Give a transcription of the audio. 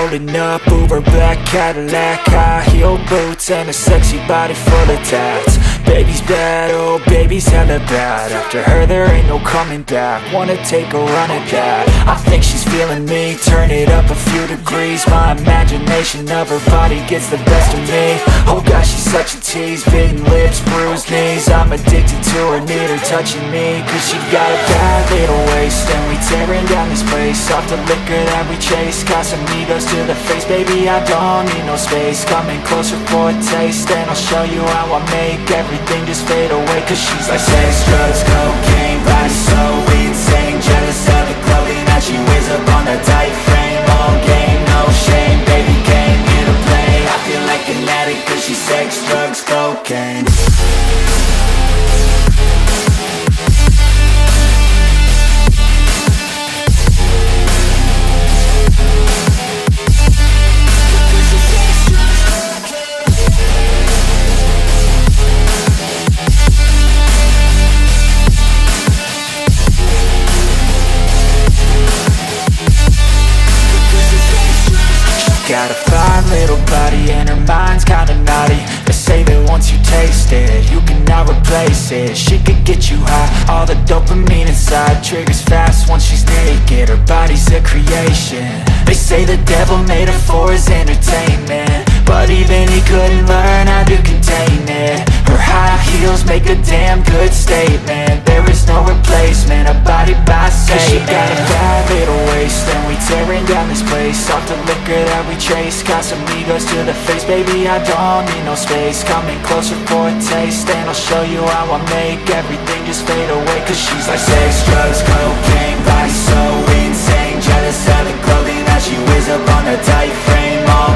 Rolling up, Uber black Cadillac, high heel boots and a sexy body full of tats. Baby's bad, oh baby's hella bad. After her there ain't no coming back. Wanna take a run at that. I think she's feeling me, turn it up a few degrees. My imagination of her body gets the best of me. Oh gosh, she's such a tease, bitten lips, bruised knees. I'm addicted to her, need her touching me. Cause she got a bad little waist, and we tearing down this place. Off the liquor that we chase, Casamigos to the face. Baby, I don't need no space. Coming closer for a taste, and I'll show you how I make everything just fade away. Cause she's like sex, drugs, cocaine, body so insane. Jealous of the clothing that she wears up on that tight frame. All game, no shame, baby came here to play. I feel like an addict cause she's sex, drugs, cocaine. Got a fine little body and her mind's kinda naughty. They say that once you taste it, you cannot replace it. She could get you high, all the dopamine inside triggers fast once she's naked. Her body's a creation. They say the devil made her for his entertainment, but even he couldn't learn how to contain it. Her high heels make a damn good statement. There is no replacement, a body by Satan. Cause she got a bad little waist, and we tearing down this place. Off the liquor that we chase, Casamigos to the face. Baby, I don't need no space. Coming closer for a taste, and I'll show you how I make everything just fade away. Cause she's like sex, drugs, cocaine, body so insane. Jealous of the clothing that she wears up on her tight frame. All